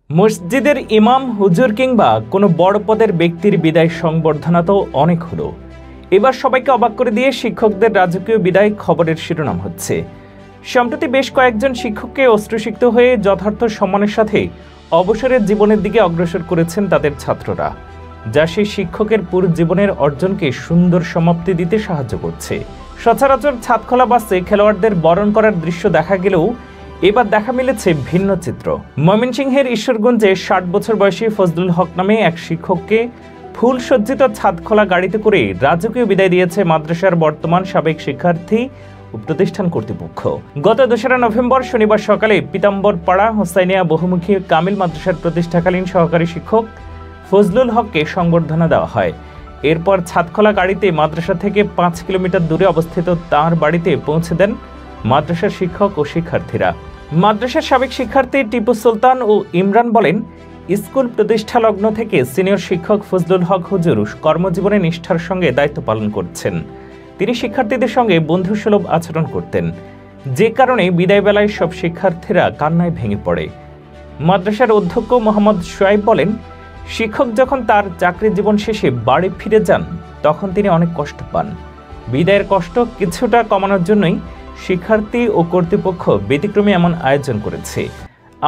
মসজিদের ইমাম, হুজুর কিংবা কোনো বড় পদের ব্যক্তির বিদায় সংবর্ধনা তো অনেক হলো। এবার সবাইকে অবাক করে দিয়ে শিক্ষকদের রাজকীয় বিদায় খবরের শিরোনাম হচ্ছে। সম্প্রতি বেশ কয়েকজন শিক্ষককে অশ্রুসিক্ত হয়ে যথার্থ সম্মানের সাথে অবসরের জীবনের দিকে অগ্রসর করেছেন তাদের ছাত্ররা, যা সেই শিক্ষকের পুরো জীবনের অর্জনকে সুন্দর সমাপ্তি দিতে সাহায্য করছে। সচরাচর ছাদখোলা বাসে খেলোয়াড়দের বরণ করার দৃশ্য দেখা গেলেও এবার দেখা মিলেছে ভিন্ন চিত্র। ময়মনসিংহের ঈশ্বরগঞ্জে ৬০ বছর বয়সী ফজলুল হক নামে এক শিক্ষককে ফুল সজ্জিত ছাদখোলা গাড়িতে করে রাজকীয় বিদায় দিয়েছে মাদ্রাসার বর্তমান সাবেক শিক্ষার্থী ও প্রতিষ্ঠান কর্তৃপক্ষ। গত ২রা নভেম্বর শনিবার সকালে পীতাম্বরপাড়া হোসাইনিয়া বহুমুখী কামিল মাদ্রাসার প্রতিষ্ঠাকালীন সহকারী শিক্ষক ফজলুল হককে সংবর্ধনা দেওয়া হয়। এরপর ছাদখোলা গাড়িতে মাদ্রাসা থেকে ৫ কিলোমিটার দূরে অবস্থিত তাঁর বাড়িতে পৌঁছে দেন মাদ্রাসার শিক্ষক ও শিক্ষার্থীরা। মাদ্রাসার সাবেক শিক্ষার্থী টিপু সুলতান ও ইমরান বলেন, স্কুল প্রতিষ্ঠা লগ্ন থেকে সিনিয়র শিক্ষক ফজলুল হক হুজুর কর্মজীবনে নিষ্ঠার সঙ্গে দায়িত্ব পালন করছেন। তিনি শিক্ষার্থীদের সঙ্গে বন্ধুসুলভ আচরণ করতেন, যে কারণে বিদায়বেলায় সব শিক্ষার্থীরা কান্নায় ভেঙে পড়ে। মাদ্রাসার অধ্যক্ষ মোহাম্মদ সোয়াইব বলেন, শিক্ষক যখন তার চাকরি জীবন শেষে বাড়ি ফিরে যান তখন তিনি অনেক কষ্ট পান। বিদায়ের কষ্ট কিছুটা কমানোর জন্যই শিক্ষার্থী ও কর্তৃপক্ষ ব্যতিক্রমী এমন আয়োজন করেছে।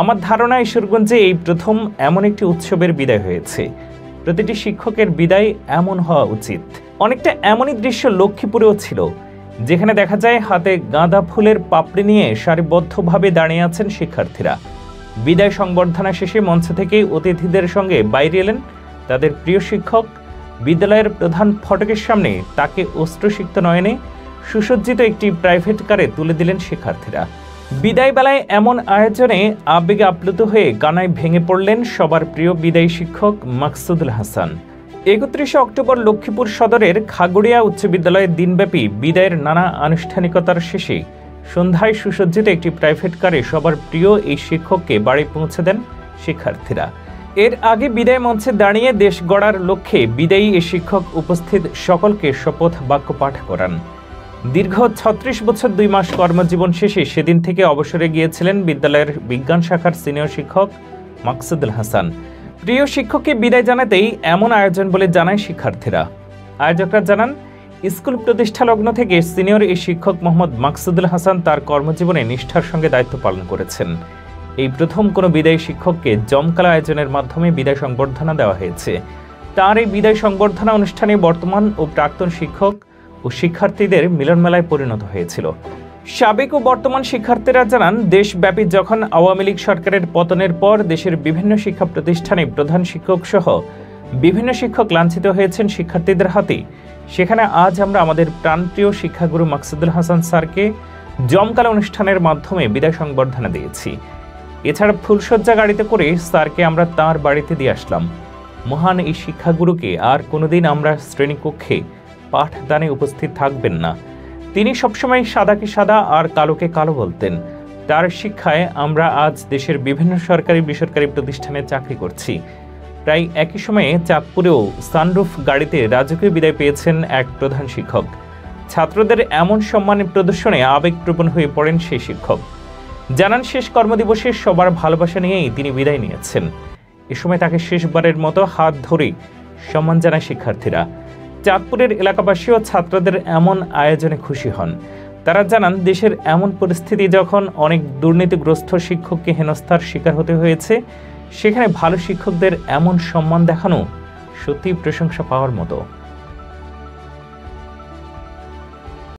আমার ধারণা ঈশ্বরগঞ্জে এই প্রথম এমন একটি উৎসবের বিদায় হয়েছে। প্রতিটি শিক্ষকের বিদায় এমন হওয়া উচিত। অনেকটা এমনই দৃশ্য লক্ষ্মীপুরেও ছিল, যেখানে দেখা যায় হাতে গাঁদা ফুলের পাপড়ি নিয়ে সারিবদ্ধভাবে দাঁড়িয়ে আছেন শিক্ষার্থীরা। বিদায় সংবর্ধনা শেষে মঞ্চ থেকে অতিথিদের সঙ্গে বাইরে এলেন তাদের প্রিয় শিক্ষক। বিদ্যালয়ের প্রধান ফটকের সামনে তাকে অশ্রুসিক্ত নয়নে সুসজ্জিত একটি প্রাইভেট কারে তুলে দিলেন শিক্ষার্থীরা। বিদায় বেলায় এমন আয়োজনে আবেগে আপ্লুত হয়ে কান্নায় ভেঙে পড়লেন সবার প্রিয় বিদায়ী শিক্ষক মাকসুদুল হাসান। ৩১ অক্টোবর লক্ষ্মীপুর সদরের খাগড়িয়া উচ্চ বিদ্যালয়ে দিনব্যাপী বিদায়ের নানা আনুষ্ঠানিকতার শেষে সন্ধ্যায় সুসজ্জিত একটি প্রাইভেট কারে সবার প্রিয় এই শিক্ষককে বাড়ি পৌঁছে দেন শিক্ষার্থীরা। এর আগে বিদায় মঞ্চে দাঁড়িয়ে দেশ গড়ার লক্ষ্যে বিদায়ী এই শিক্ষক উপস্থিত সকলকে শপথ বাক্য পাঠ করান। দীর্ঘ ৩৬ বছর ২ মাস কর্মজীবন শেষে সেদিন থেকে অবসরে গিয়েছিলেন বিদ্যালয়ের বিজ্ঞান শাখার সিনিয়র শিক্ষক মাকসুদুল হাসান। প্রিয় শিক্ষককে বিদায় জানাতেই এমন আয়োজন বলে জানায় শিক্ষার্থীরা। আয়োজকরা জানান, স্কুল প্রতিষ্ঠা লগ্ন থেকে সিনিয়র এই শিক্ষক মোহাম্মদ মাকসুদুল হাসান তার কর্মজীবনে নিষ্ঠার সঙ্গে দায়িত্ব পালন করেছেন। এই প্রথম কোনো বিদায়ী শিক্ষককে জমকালো আয়োজনের মাধ্যমে বিদায় সংবর্ধনা দেওয়া হয়েছে। তার এই বিদায় সংবর্ধনা অনুষ্ঠানে বর্তমান ও প্রাক্তন শিক্ষক ও শিক্ষার্থীদের মিলনমেলায় পরিণত হয়েছিল। সাবেক ও বর্তমান শিক্ষার্থীরা জানান, দেশব্যাপী যখন আওয়ামী লীগ সরকারের পতনের পর দেশের বিভিন্ন শিক্ষা প্রতিষ্ঠানে প্রধান শিক্ষক সহ বিভিন্ন শিক্ষক লাঞ্ছিত হয়েছেন শিক্ষার্থীদের হাতে, সেখানে আজ আমরা আমাদের প্রাণপ্রিয় শিক্ষাগুরু মাকসুদুল হাসান স্যারকে জমকালো অনুষ্ঠানের মাধ্যমে বিদায় সংবর্ধনা দিয়েছি। এছাড়া ফুলসজ্জা গাড়িতে করে স্যারকে আমরা তাঁর বাড়িতে দিয়ে আসলাম। মহান এই শিক্ষাগুরুকে আর কোনোদিন আমরা শ্রেণীকক্ষে পাঠদানে উপস্থিত থাকবেন না। তিনি সবসময় সাদাকে সাদা আর কালোকে কালো বলতেন। তার শিক্ষায় আমরা আজ দেশের বিভিন্ন সরকারি বেসরকারি প্রতিষ্ঠানে চাকরি করছি। প্রায় একই সময়ে চাঁদপুরেও সানরুফ গাড়িতে রাজকীয় বিদায় পেয়েছেন এক প্রধান শিক্ষক। ছাত্রদের এমন সম্মান প্রদর্শনে আবেগপ্রবণ হয়ে পড়েন সেই শিক্ষক। জানান, শেষ কর্মদিবসে সবার ভালোবাসা নিয়েই তিনি বিদায় নিয়েছেন। এ সময় তাকে শেষবারের মতো হাত ধরে সম্মান জানায় শিক্ষার্থীরা। চাঁদপুরের এলাকাবাসী ও ছাত্রদের এমন আয়োজনে খুশি হন। তারা জানান, দেশের এমন পরিস্থিতি যখন অনেক দুর্নীতিগ্রস্ত শিক্ষককে হেনস্থার শিকার হতে হয়েছে, সেখানে ভালো শিক্ষকদের এমন সম্মান দেখানো সত্যিই প্রশংসা পাওয়ার মতো।